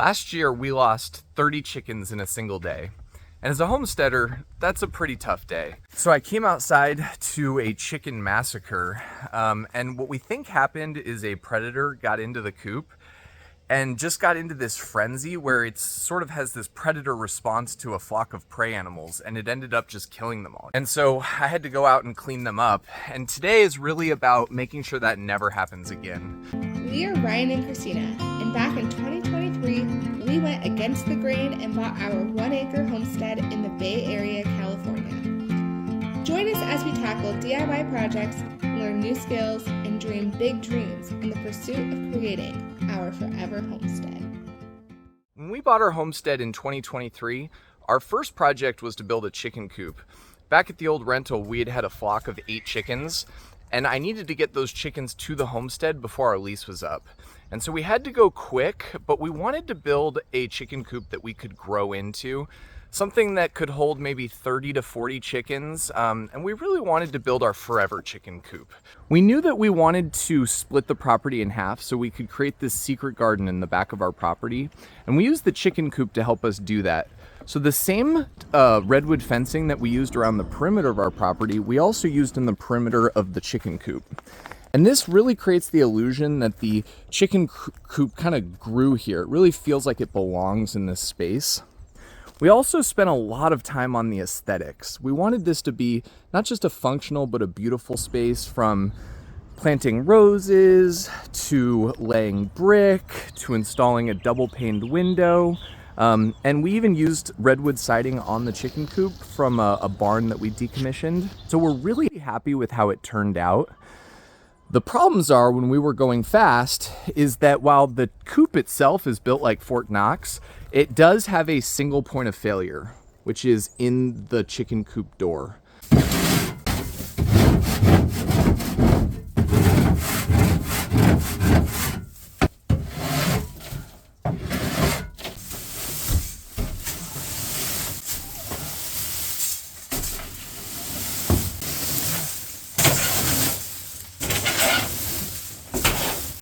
Last year, we lost 30 chickens in a single day. And as a homesteader, that's a pretty tough day. So I came outside to a chicken massacre, and what we think happened is a predator got into the coop and just got into this frenzy where it sort of has this predator response to a flock of prey animals, and it ended up just killing them all. And so I had to go out and clean them up, and today is really about making sure that never happens again. We are Ryan and Christina, and back in 2023, we went against the grain and bought our 1-acre homestead in the Bay Area, California. Join us as we tackle DIY projects, learn new skills, and dream big dreams in the pursuit of creating our forever homestead. When we bought our homestead in 2023, our first project was to build a chicken coop. Back at the old rental, we had had a flock of 8 chickens, and I needed to get those chickens to the homestead before our lease was up. And so we had to go quick, but we wanted to build a chicken coop that we could grow into, something that could hold maybe 30 to 40 chickens, and we really wanted to build our forever chicken coop. We knew that we wanted to split the property in half so we could create this secret garden in the back of our property, and we used the chicken coop to help us do that. So the same redwood fencing that we used around the perimeter of our property, we also used in the perimeter of the chicken coop. And this really creates the illusion that the chicken coop kind of grew here. It really feels like it belongs in this space. We also spent a lot of time on the aesthetics. We wanted this to be not just a functional, but a beautiful space, from planting roses, to laying brick, to installing a double-paned window. And we even used redwood siding on the chicken coop from a barn that we decommissioned. So we're really happy with how it turned out. The problems are, when we were going fast, is that while the coop itself is built like Fort Knox, it does have a single point of failure, which is in the chicken coop door.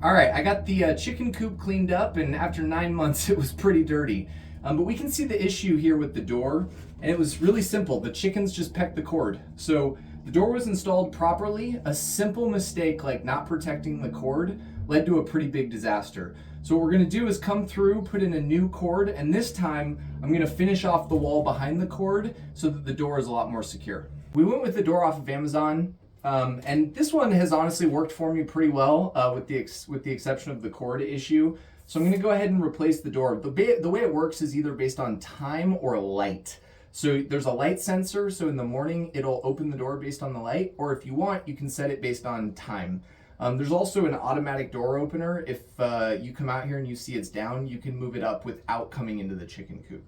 All right, I got the chicken coop cleaned up, and after 9 months, it was pretty dirty. But we can see the issue here with the door, and it was really simple. The chickens just pecked the cord. So the door was installed properly. A simple mistake like not protecting the cord led to a pretty big disaster. So what we're gonna do is come through, put in a new cord, and this time I'm gonna finish off the wall behind the cord so that the door is a lot more secure. We went with the door off of Amazon. And this one has honestly worked for me pretty well, with the exception of the cord issue. So I'm going to go ahead and replace the door. The way it works is either based on time or light. So there's a light sensor, so in the morning it'll open the door based on the light, or if you want, you can set it based on time. There's also an automatic door opener. If you come out here and you see it's down, you can move it up without coming into the chicken coop.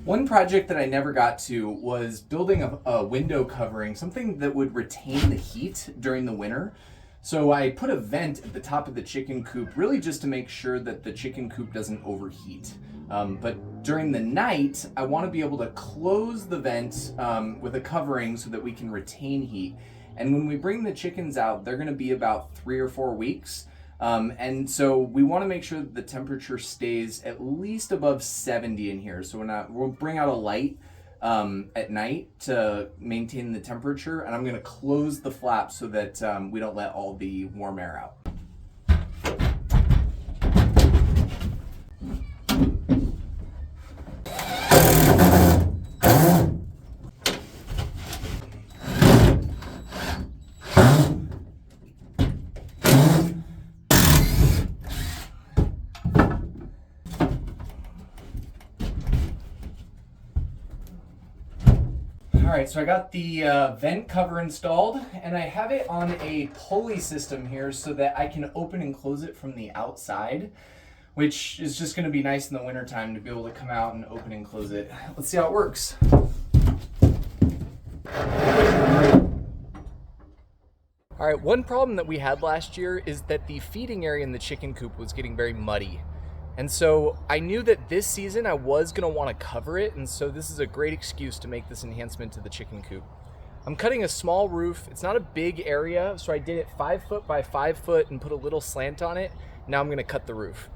One project that I never got to was building a window covering, something that would retain the heat during the winter. So I put a vent at the top of the chicken coop, really just to make sure that the chicken coop doesn't overheat. But during the night, I want to be able to close the vent with a covering so that we can retain heat. And when we bring the chickens out, they're going to be about 3 or 4 weeks. And so we want to make sure that the temperature stays at least above 70 in here. So we'll bring out a light at night to maintain the temperature, and I'm going to close the flap so that we don't let all the warm air out. right, so I got the vent cover installed, and I have it on a pulley system here so that I can open and close it from the outside, which is just going to be nice in the wintertime to be able to come out and open and close it. Let's see how it works. All right, one problem that we had last year is that the feeding area in the chicken coop was getting very muddy. And so I knew that this season I was gonna wanna cover it, and so this is a great excuse to make this enhancement to the chicken coop. I'm cutting a small roof. It's not a big area, so I did it 5 foot by 5 foot and put a little slant on it. Now I'm gonna cut the roof.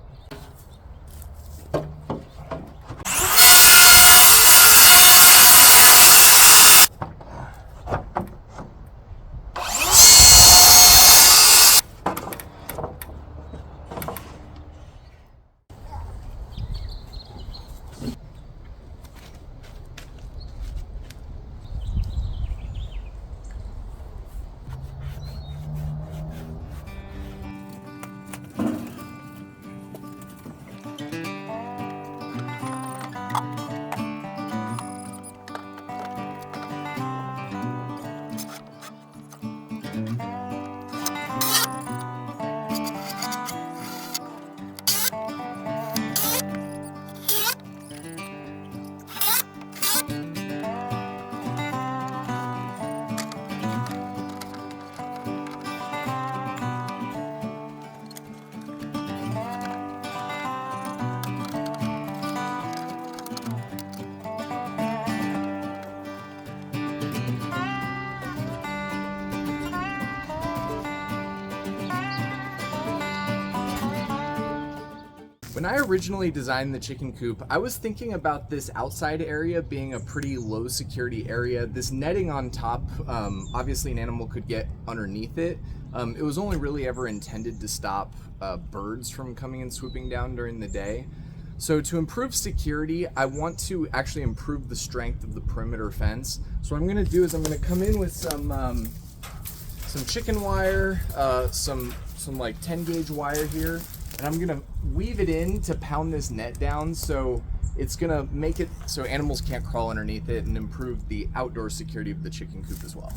When I originally designed the chicken coop, I was thinking about this outside area being a pretty low security area. This netting on top, obviously an animal could get underneath it. It was only really ever intended to stop birds from coming and swooping down during the day. So to improve security, I want to actually improve the strength of the perimeter fence. So what I'm gonna do is I'm gonna come in with some chicken wire, some like 10 gauge wire here, and I'm gonna weave it in to pound this net down, so it's gonna make it so animals can't crawl underneath it and improve the outdoor security of the chicken coop as well.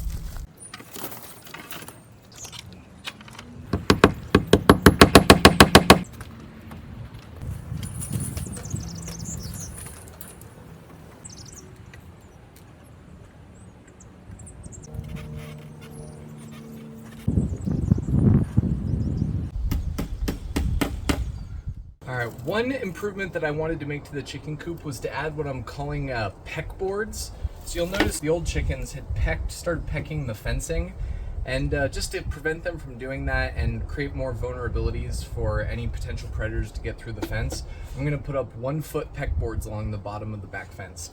All right, one improvement that I wanted to make to the chicken coop was to add what I'm calling peck boards. So you'll notice the old chickens had started pecking the fencing, and just to prevent them from doing that and create more vulnerabilities for any potential predators to get through the fence, I'm gonna put up 1 foot peck boards along the bottom of the back fence.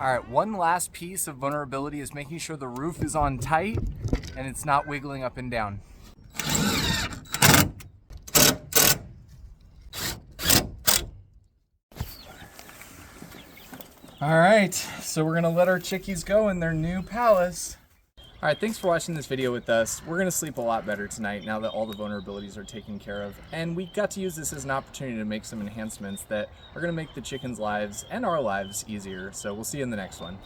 All right, one last piece of vulnerability is making sure the roof is on tight and it's not wiggling up and down. All right, so we're gonna let our chickies go in their new palace. All right, thanks for watching this video with us. We're gonna sleep a lot better tonight now that all the vulnerabilities are taken care of. And we got to use this as an opportunity to make some enhancements that are gonna make the chickens' lives and our lives easier. So we'll see you in the next one.